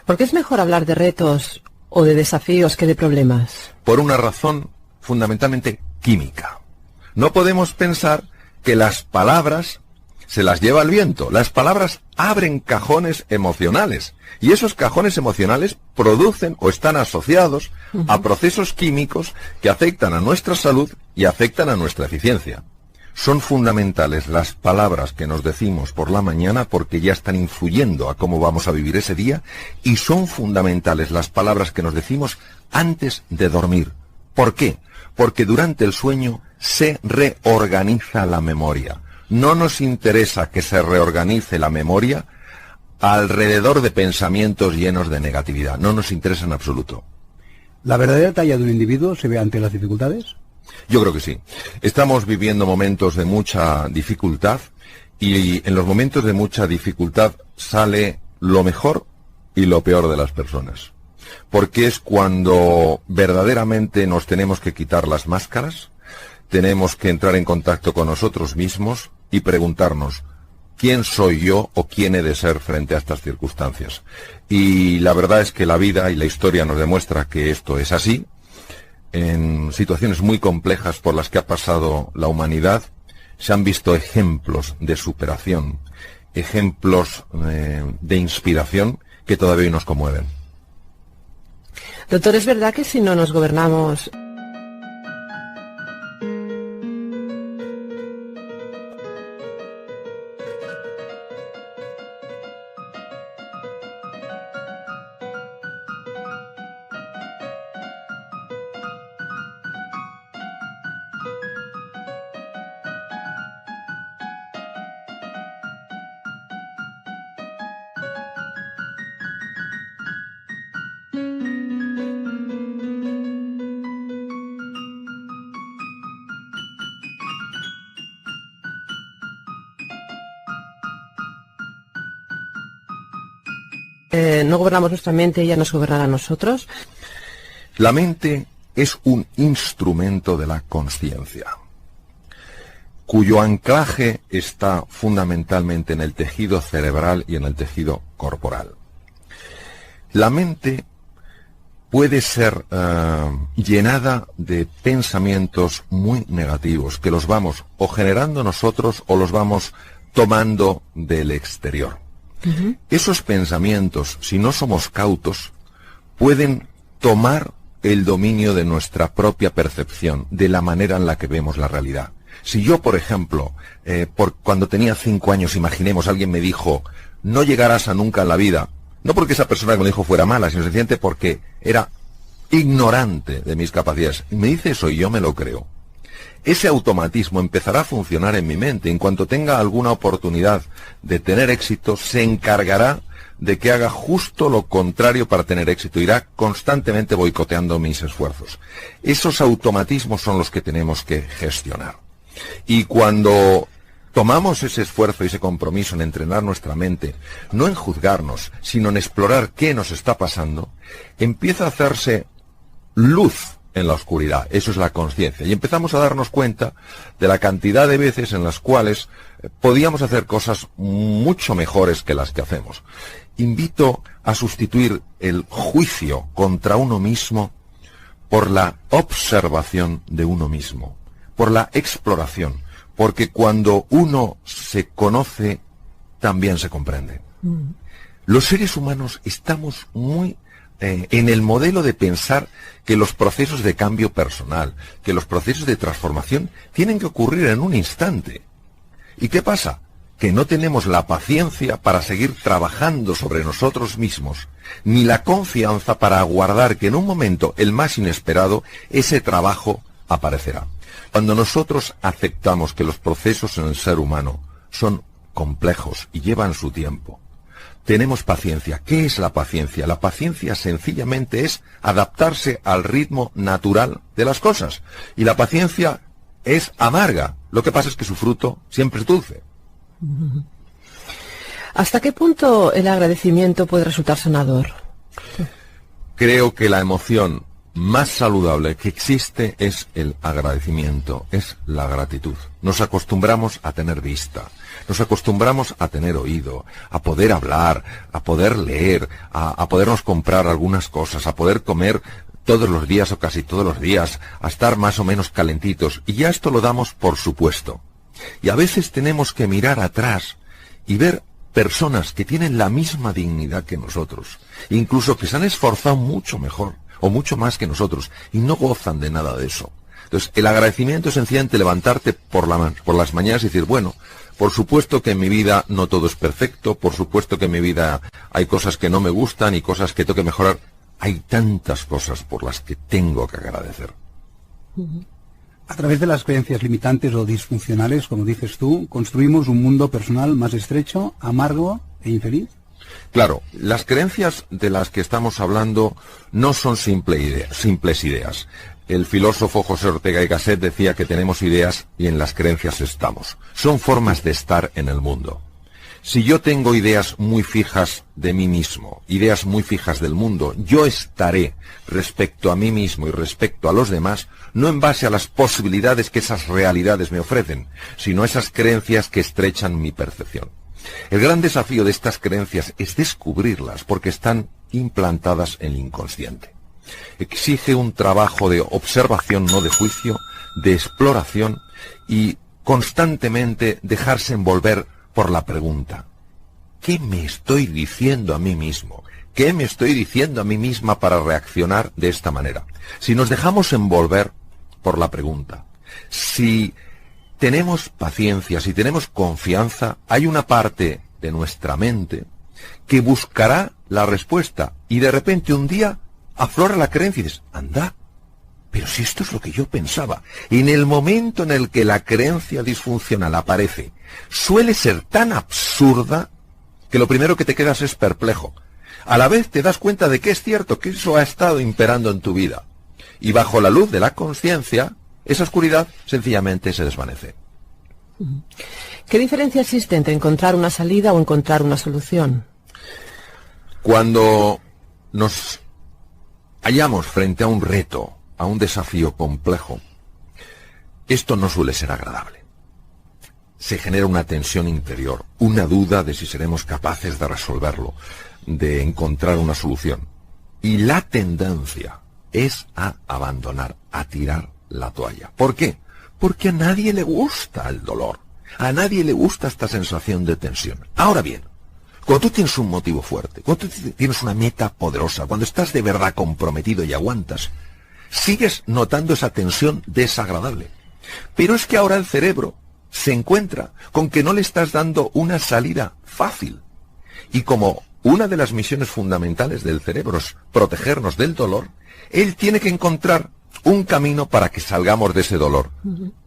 ¿Por qué es mejor hablar de retos o de desafíos que de problemas? Por una razón fundamentalmente química. No podemos pensar que las palabras se las lleva el viento. Las palabras abren cajones emocionales y esos cajones emocionales producen o están asociados a procesos químicos que afectan a nuestra salud y afectan a nuestra eficiencia. Son fundamentales las palabras que nos decimos por la mañana porque ya están influyendo a cómo vamos a vivir ese día, y son fundamentales las palabras que nos decimos antes de dormir. ¿Por qué? Porque durante el sueño se reorganiza la memoria. No nos interesa que se reorganice la memoria alrededor de pensamientos llenos de negatividad. No nos interesa en absoluto. ¿La verdadera talla de un individuo se ve ante las dificultades? Yo creo que sí. Estamos viviendo momentos de mucha dificultad y en los momentos de mucha dificultad sale lo mejor y lo peor de las personas. Porque es cuando verdaderamente nos tenemos que quitar las máscaras, tenemos que entrar en contacto con nosotros mismos y preguntarnos ¿quién soy yo o quién he de ser frente a estas circunstancias? Y la verdad es que la vida y la historia nos demuestra que esto es así. En situaciones muy complejas por las que ha pasado la humanidad, se han visto ejemplos de superación, ejemplos de inspiración que todavía hoy nos conmueven. Doctor, ¿es verdad que si no nos gobernamos... no gobernamos nuestra mente, ella nos gobernará a nosotros? La mente es un instrumento de la consciencia, cuyo anclaje está fundamentalmente en el tejido cerebral y en el tejido corporal. La mente puede ser llenada de pensamientos muy negativos, que los vamos o generando nosotros o los vamos tomando del exterior. Esos pensamientos, si no somos cautos, pueden tomar el dominio de nuestra propia percepción, de la manera en la que vemos la realidad. Si yo, por ejemplo, cuando tenía 5 años, imaginemos, alguien me dijo, no llegarás a nunca en la vida, no porque esa persona que me dijo fuera mala, sino sencillamente porque era ignorante de mis capacidades. Y me dice eso y yo me lo creo. Ese automatismo empezará a funcionar en mi mente. En cuanto tenga alguna oportunidad de tener éxito, se encargará de que haga justo lo contrario para tener éxito. Irá constantemente boicoteando mis esfuerzos. Esos automatismos son los que tenemos que gestionar. Y cuando tomamos ese esfuerzo y ese compromiso en entrenar nuestra mente, no en juzgarnos, sino en explorar qué nos está pasando, empieza a hacerse luz en la oscuridad. Eso es la conciencia. Y empezamos a darnos cuenta de la cantidad de veces en las cuales podíamos hacer cosas mucho mejores que las que hacemos. Invito a sustituir el juicio contra uno mismo por la observación de uno mismo, por la exploración, porque cuando uno se conoce, también se comprende. Los seres humanos estamos muy en el modelo de pensar que los procesos de cambio personal, que los procesos de transformación tienen que ocurrir en un instante. ¿Y qué pasa? Que no tenemos la paciencia para seguir trabajando sobre nosotros mismos, ni la confianza para aguardar que en un momento, el más inesperado, ese trabajo aparecerá. Cuando nosotros aceptamos que los procesos en el ser humano son complejos y llevan su tiempo, tenemos paciencia. ¿Qué es la paciencia? La paciencia sencillamente es adaptarse al ritmo natural de las cosas. Y la paciencia es amarga. Lo que pasa es que su fruto siempre es dulce. ¿Hasta qué punto el agradecimiento puede resultar sanador? Creo que la emoción más saludable que existe es el agradecimiento, es la gratitud. Nos acostumbramos a tener vista, nos acostumbramos a tener oído, a poder hablar, a poder leer, a podernos comprar algunas cosas, a poder comer todos los días o casi todos los días, a estar más o menos calentitos, y ya esto lo damos por supuesto. Y a veces tenemos que mirar atrás y ver personas que tienen la misma dignidad que nosotros, incluso que se han esforzado mucho mejor o mucho más que nosotros, y no gozan de nada de eso. Entonces, el agradecimiento es sencillamente levantarte por las mañanas y decir, bueno, por supuesto que en mi vida no todo es perfecto, por supuesto que en mi vida hay cosas que no me gustan y cosas que tengo que mejorar. Hay tantas cosas por las que tengo que agradecer. A través de las creencias limitantes o disfuncionales, como dices tú, construimos un mundo personal más estrecho, amargo e infeliz. Claro, las creencias de las que estamos hablando no son simples ideas. El filósofo José Ortega y Gasset decía que tenemos ideas y en las creencias estamos. Son formas de estar en el mundo. Si yo tengo ideas muy fijas de mí mismo, ideas muy fijas del mundo, yo estaré respecto a mí mismo y respecto a los demás, no en base a las posibilidades que esas realidades me ofrecen, sino a esas creencias que estrechan mi percepción. El gran desafío de estas creencias es descubrirlas porque están implantadas en el inconsciente. Exige un trabajo de observación, no de juicio, de exploración y constantemente dejarse envolver por la pregunta: ¿qué me estoy diciendo a mí mismo? ¿Qué me estoy diciendo a mí misma para reaccionar de esta manera? Si nos dejamos envolver por la pregunta, si tenemos paciencia, si tenemos confianza, hay una parte de nuestra mente que buscará la respuesta y de repente un día aflora la creencia y dices, anda, pero si esto es lo que yo pensaba. Y en el momento en el que la creencia disfuncional aparece, suele ser tan absurda que lo primero que te quedas es perplejo. A la vez te das cuenta de que es cierto, que eso ha estado imperando en tu vida. Y bajo la luz de la conciencia, esa oscuridad sencillamente se desvanece. ¿Qué diferencia existe entre encontrar una salida o encontrar una solución? Cuando nos hallamos frente a un reto, a un desafío complejo, esto no suele ser agradable. Se genera una tensión interior, una duda de si seremos capaces de resolverlo, de encontrar una solución. Y la tendencia es a abandonar, a tirar la toalla. ¿Por qué? Porque a nadie le gusta el dolor. A nadie le gusta esta sensación de tensión. Ahora bien, cuando tú tienes un motivo fuerte, cuando tú tienes una meta poderosa, cuando estás de verdad comprometido y aguantas, sigues notando esa tensión desagradable. Pero es que ahora el cerebro se encuentra con que no le estás dando una salida fácil. Y como una de las misiones fundamentales del cerebro es protegernos del dolor, él tiene que encontrar un camino para que salgamos de ese dolor.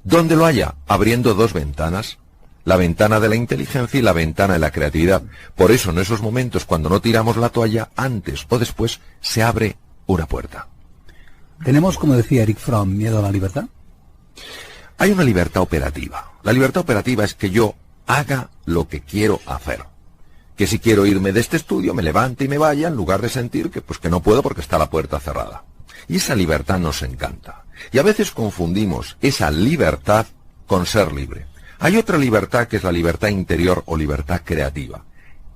¿Dónde lo haya? Abriendo dos ventanas. La ventana de la inteligencia y la ventana de la creatividad. Por eso en esos momentos cuando no tiramos la toalla, antes o después se abre una puerta. ¿Tenemos, como decía Eric Fromm, miedo a la libertad? Hay una libertad operativa. La libertad operativa es que yo haga lo que quiero hacer. Que si quiero irme de este estudio, me levante y me vaya, en lugar de sentir que no puedo porque está la puerta cerrada. Y esa libertad nos encanta. Y a veces confundimos esa libertad con ser libre. Hay otra libertad que es la libertad interior o libertad creativa.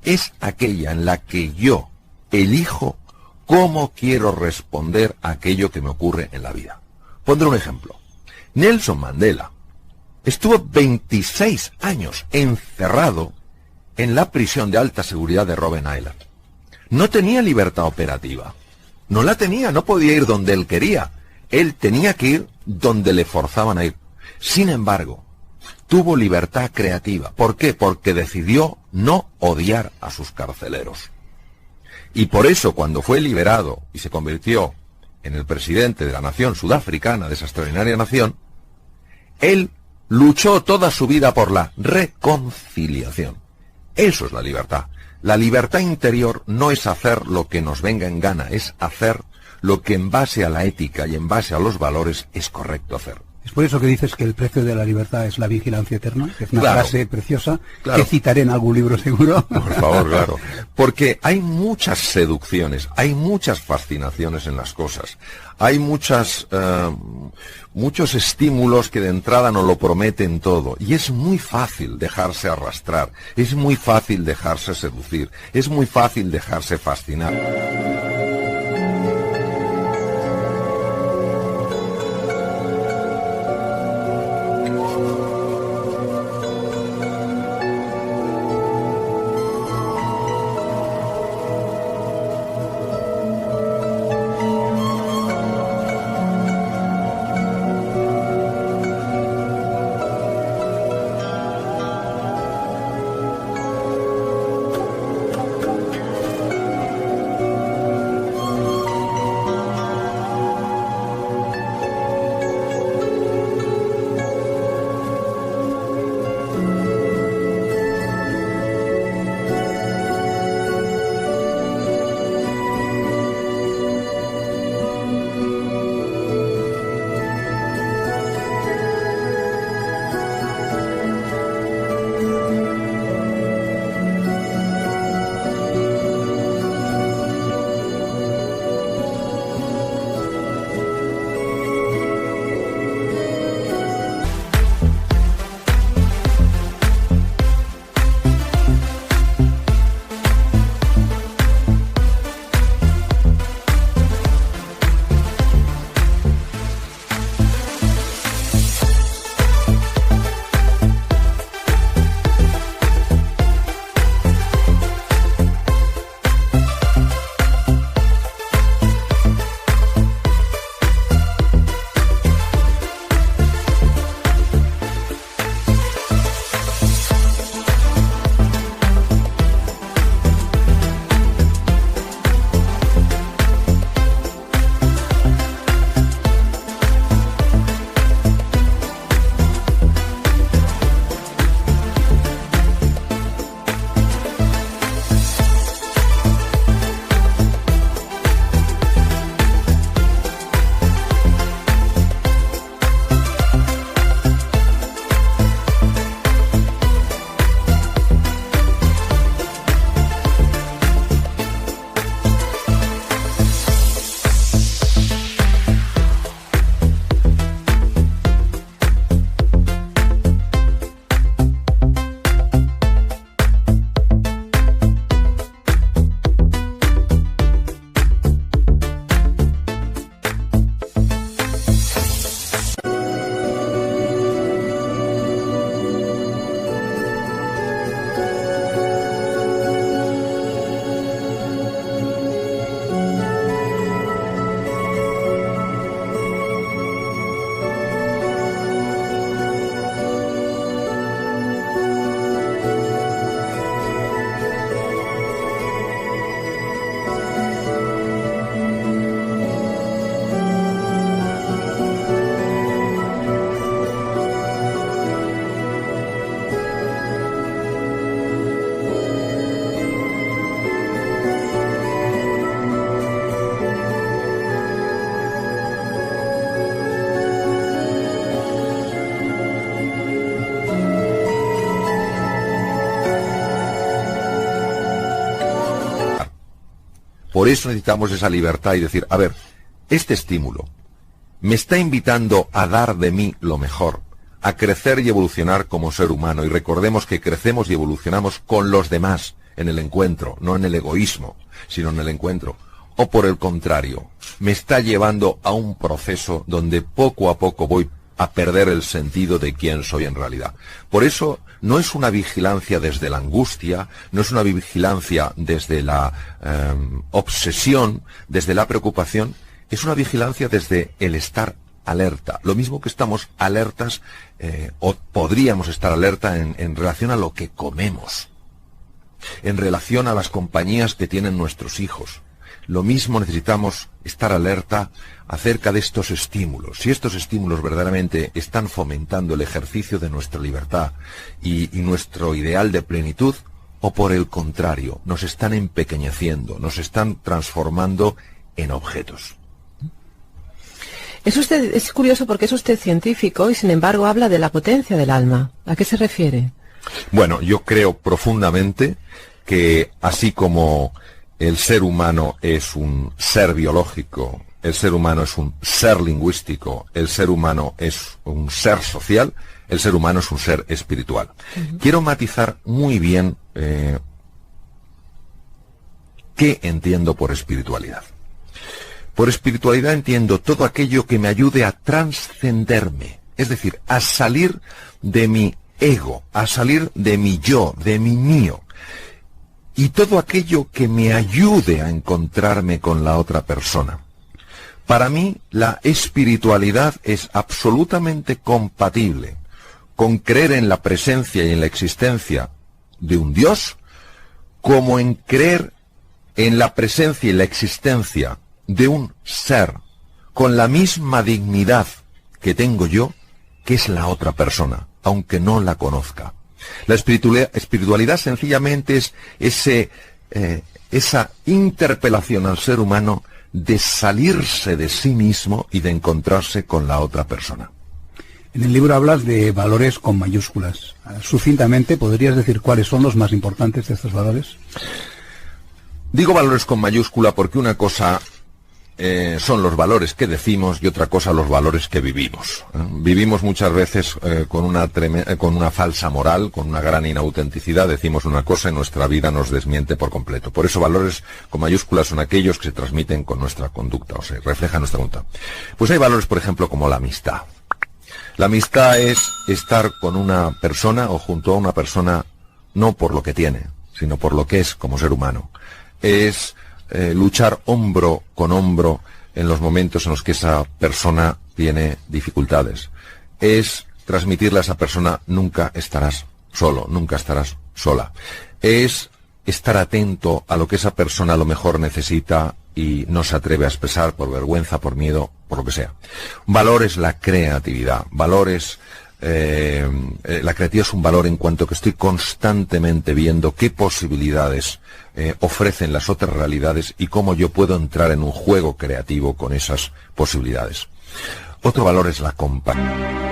Es aquella en la que yo elijo cómo quiero responder a aquello que me ocurre en la vida. Pondré un ejemplo. Nelson Mandela estuvo 26 años encerrado en la prisión de alta seguridad de Robben Island. No tenía libertad operativa. No la tenía, no podía ir donde él quería. Él tenía que ir donde le forzaban a ir. Sin embargo, tuvo libertad creativa. ¿Por qué? Porque decidió no odiar a sus carceleros. Y por eso, cuando fue liberado y se convirtió en el presidente de la nación sudafricana, de esa extraordinaria nación, él luchó toda su vida por la reconciliación. Eso es la libertad. La libertad interior no es hacer lo que nos venga en gana, es hacer lo que en base a la ética y en base a los valores es correcto hacer. Es por eso que dices que el precio de la libertad es la vigilancia eterna, que es una Claro. frase preciosa, Claro. que citaré en algún libro seguro. Por favor, claro. Porque hay muchas seducciones, hay muchas fascinaciones en las cosas, hay muchos estímulos que de entrada nos lo prometen todo. Y es muy fácil dejarse arrastrar, es muy fácil dejarse seducir, es muy fácil dejarse fascinar. Por eso necesitamos esa libertad y decir, a ver, este estímulo me está invitando a dar de mí lo mejor, a crecer y evolucionar como ser humano. Y recordemos que crecemos y evolucionamos con los demás en el encuentro, no en el egoísmo, sino en el encuentro. O por el contrario, me está llevando a un proceso donde poco a poco voy a perder el sentido de quién soy en realidad. Por eso no es una vigilancia desde la angustia, no es una vigilancia desde la obsesión, desde la preocupación, es una vigilancia desde el estar alerta. Lo mismo que estamos alertas, o podríamos estar alerta en relación a lo que comemos, en relación a las compañías que tienen nuestros hijos. Lo mismo necesitamos estar alerta acerca de estos estímulos. Si estos estímulos verdaderamente están fomentando el ejercicio de nuestra libertad y nuestro ideal de plenitud, o por el contrario, nos están empequeñeciendo, nos están transformando en objetos. Es curioso porque es usted científico y sin embargo habla de la potencia del alma. ¿A qué se refiere? Bueno, yo creo profundamente que así como el ser humano es un ser biológico, el ser humano es un ser lingüístico, el ser humano es un ser social, el ser humano es un ser espiritual. Quiero matizar muy bien qué entiendo por espiritualidad. Por espiritualidad entiendo todo aquello que me ayude a trascenderme, es decir, a salir de mi ego, a salir de mi yo, de mi mío, y todo aquello que me ayude a encontrarme con la otra persona. Para mí, la espiritualidad es absolutamente compatible con creer en la presencia y en la existencia de un Dios, como en creer en la presencia y la existencia de un ser con la misma dignidad que tengo yo, que es la otra persona, aunque no la conozca. La espiritualidad sencillamente es esa interpelación al ser humano de salirse de sí mismo y de encontrarse con la otra persona. En el libro hablas de valores con mayúsculas. Sucintamente, ¿podrías decir cuáles son los más importantes de estos valores? Digo valores con mayúscula porque una cosa son los valores que decimos y otra cosa los valores que vivimos. Vivimos muchas veces con una falsa moral, con una gran inautenticidad, decimos una cosa y nuestra vida nos desmiente por completo. Por eso valores con mayúsculas son aquellos que se transmiten con nuestra conducta, o se reflejan nuestra conducta. Pues hay valores, por ejemplo, como la amistad. La amistad es estar con una persona o junto a una persona no por lo que tiene, sino por lo que es como ser humano. Es luchar hombro con hombro en los momentos en los que esa persona tiene dificultades. Es transmitirle a esa persona: nunca estarás solo, nunca estarás sola. Es estar atento a lo que esa persona a lo mejor necesita y no se atreve a expresar por vergüenza, por miedo, por lo que sea. Valor es la creatividad. Valor es la creatividad es un valor en cuanto que estoy constantemente viendo qué posibilidades ofrecen las otras realidades y cómo yo puedo entrar en un juego creativo con esas posibilidades. Otro valor es la compañía.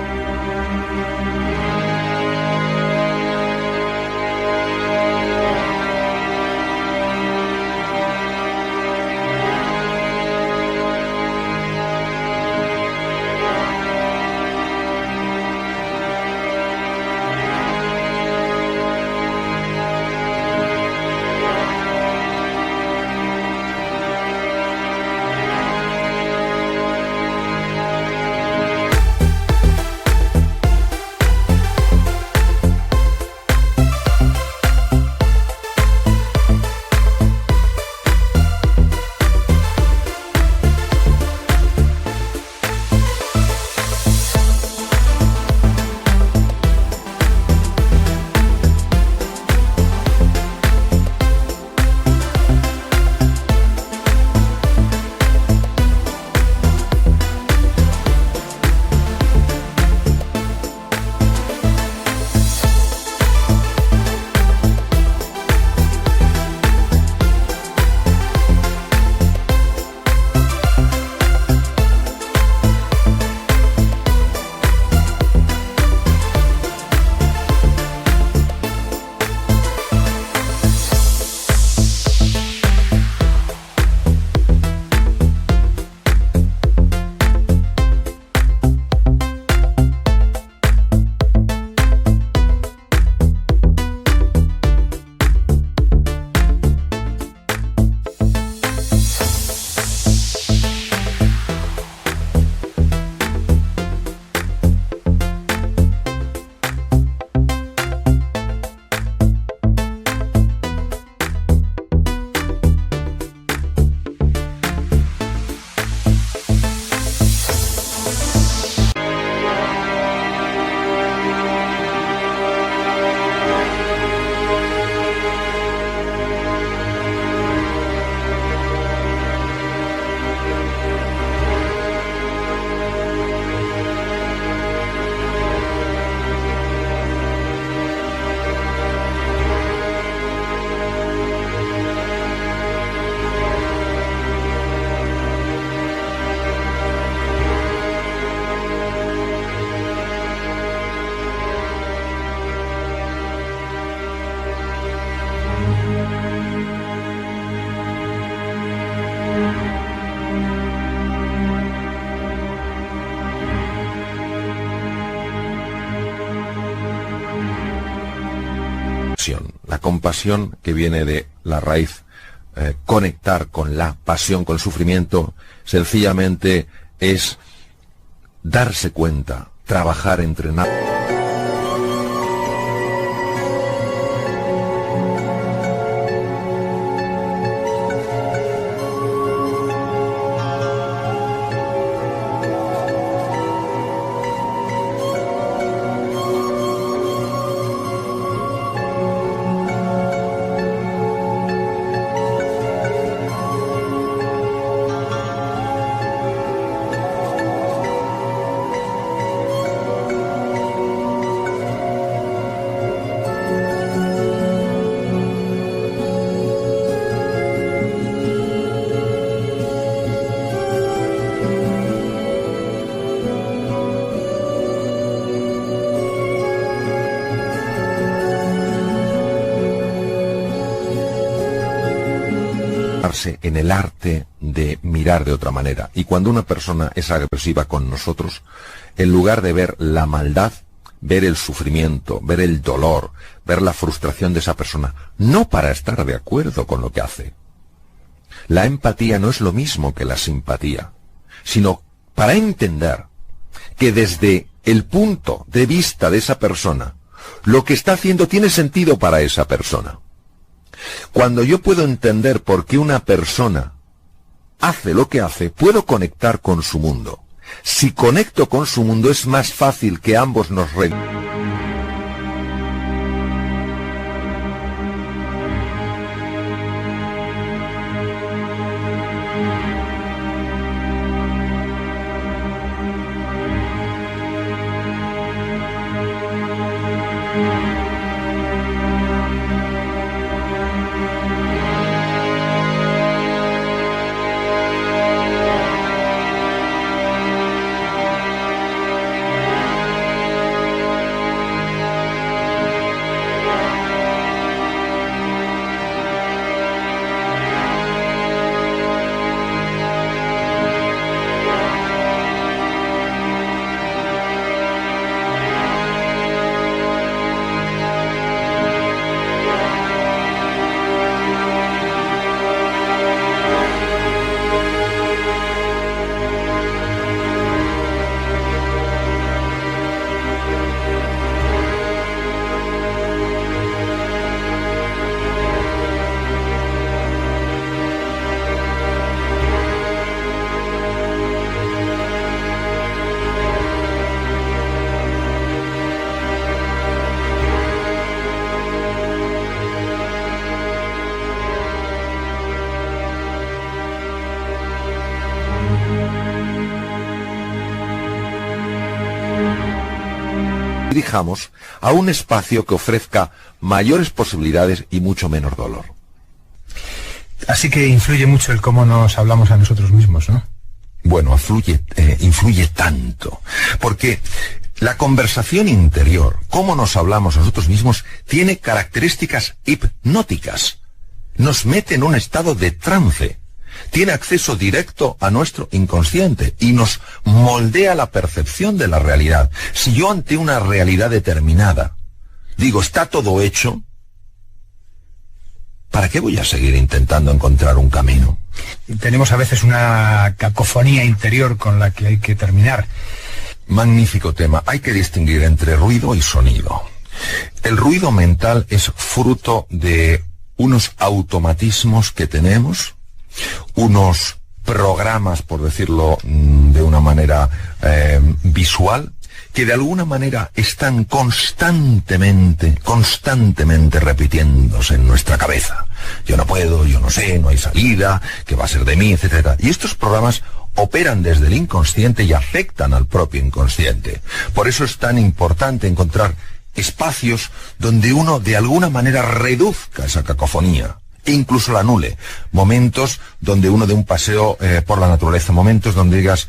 La compasión que viene de la raíz conectar con la pasión, con el sufrimiento, sencillamente es darse cuenta, trabajar, entrenar. En el arte de mirar de otra manera. Y cuando una persona es agresiva con nosotros, en lugar de ver la maldad, ver el sufrimiento, ver el dolor, ver la frustración de esa persona, no para estar de acuerdo con lo que hace. La empatía no es lo mismo que la simpatía, sino para entender que desde el punto de vista de esa persona, lo que está haciendo tiene sentido para esa persona. Cuando yo puedo entender por qué una persona hace lo que hace, puedo conectar con su mundo. Si conecto con su mundo, es más fácil que ambos nos dirijamos a un espacio que ofrezca mayores posibilidades y mucho menos dolor. Así que influye mucho el cómo nos hablamos a nosotros mismos, ¿no? Bueno, influye tanto, porque la conversación interior, cómo nos hablamos a nosotros mismos, tiene características hipnóticas. Nos mete en un estado de trance. Tiene acceso directo a nuestro inconsciente y nos moldea la percepción de la realidad. Si yo ante una realidad determinada digo, está todo hecho, ¿para qué voy a seguir intentando encontrar un camino? Tenemos a veces una cacofonía interior con la que hay que terminar. Magnífico tema. Hay que distinguir entre ruido y sonido. El ruido mental es fruto de unos automatismos que tenemos, unos programas, por decirlo de una manera visual, que de alguna manera están constantemente repitiéndose en nuestra cabeza. Yo no puedo, yo no sé, no hay salida, ¿qué va a ser de mí?, etcétera. Y estos programas operan desde el inconsciente y afectan al propio inconsciente. Por eso es tan importante encontrar espacios donde uno de alguna manera reduzca esa cacofonía e incluso la anule. Momentos donde uno dé un paseo por la naturaleza, momentos donde digas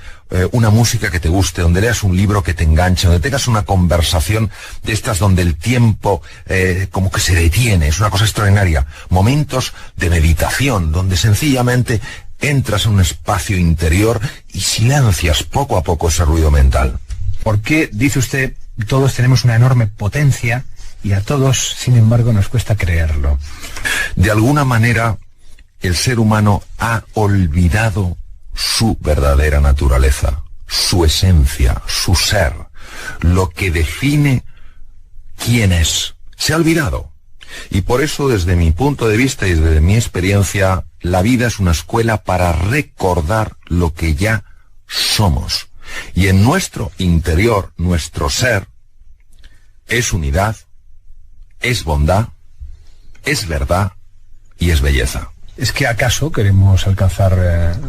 una música que te guste, donde leas un libro que te enganche, donde tengas una conversación de estas donde el tiempo como que se detiene, es una cosa extraordinaria. Momentos de meditación, donde sencillamente entras en un espacio interior y silencias poco a poco ese ruido mental. ¿Por qué, dice usted, todos tenemos una enorme potencia y a todos, sin embargo, nos cuesta creerlo. De alguna manera, el ser humano ha olvidado su verdadera naturaleza, su esencia, su ser, lo que define quién es. Se ha olvidado. Y por eso, desde mi punto de vista y desde mi experiencia, la vida es una escuela para recordar lo que ya somos. Y en nuestro interior, nuestro ser, es unidad, es bondad, es verdad y es belleza. ¿Es que acaso queremos alcanzar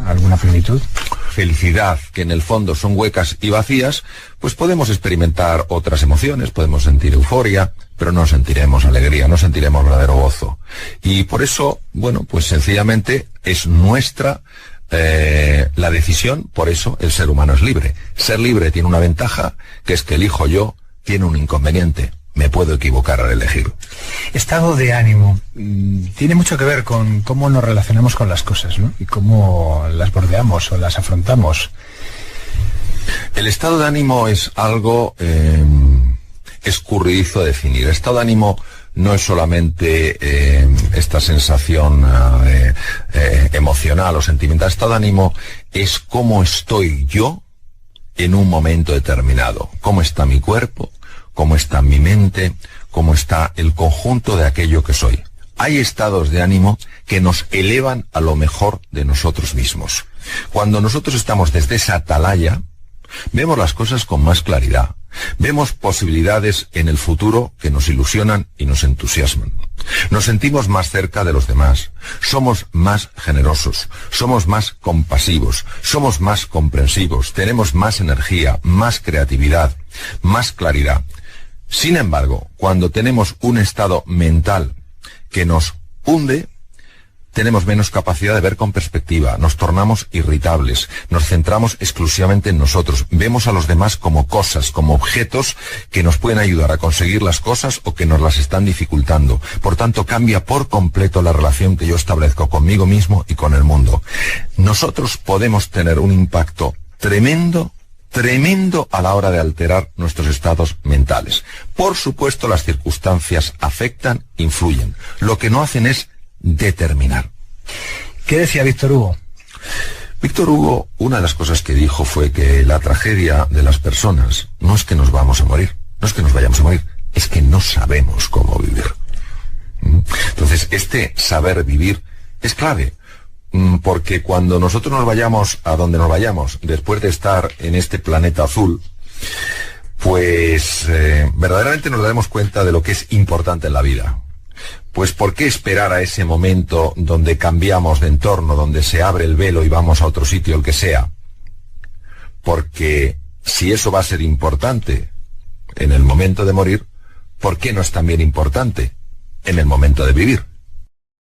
alguna plenitud? Felicidad, que en el fondo son huecas y vacías, pues podemos experimentar otras emociones, podemos sentir euforia, pero no sentiremos alegría, no sentiremos verdadero gozo. Y por eso, bueno, pues sencillamente es nuestra la decisión, por eso el ser humano es libre. Ser libre tiene una ventaja, que es que elijo yo, tiene un inconveniente. Me puedo equivocar al elegir. Estado de ánimo tiene mucho que ver con cómo nos relacionamos con las cosas, ¿no? Y cómo las bordeamos o las afrontamos. El estado de ánimo es algo escurridizo de definir. El estado de ánimo no es solamente esta sensación emocional o sentimental. El estado de ánimo es cómo estoy yo en un momento determinado. Cómo está mi cuerpo, cómo está mi mente, cómo está el conjunto de aquello que soy. Hay estados de ánimo que nos elevan a lo mejor de nosotros mismos. Cuando nosotros estamos desde esa atalaya, vemos las cosas con más claridad. Vemos posibilidades en el futuro que nos ilusionan y nos entusiasman. Nos sentimos más cerca de los demás. Somos más generosos. Somos más compasivos. Somos más comprensivos. Tenemos más energía, más creatividad, más claridad. Sin embargo, cuando tenemos un estado mental que nos hunde, tenemos menos capacidad de ver con perspectiva, nos tornamos irritables, nos centramos exclusivamente en nosotros, vemos a los demás como cosas, como objetos que nos pueden ayudar a conseguir las cosas o que nos las están dificultando. Por tanto, cambia por completo la relación que yo establezco conmigo mismo y con el mundo. Nosotros podemos tener un impacto tremendo a la hora de alterar nuestros estados mentales. Por supuesto, las circunstancias afectan, influyen. Lo que no hacen es determinar. ¿Qué decía Víctor Hugo? Víctor Hugo, una de las cosas que dijo fue que la tragedia de las personas no es que nos vamos a morir, no es que nos vayamos a morir, es que no sabemos cómo vivir. Entonces, este saber vivir es clave. Porque cuando nosotros nos vayamos a donde nos vayamos, después de estar en este planeta azul, pues verdaderamente nos daremos cuenta de lo que es importante en la vida. Pues ¿por qué esperar a ese momento donde cambiamos de entorno, donde se abre el velo y vamos a otro sitio, el que sea? Porque si eso va a ser importante en el momento de morir, ¿por qué no es también importante en el momento de vivir?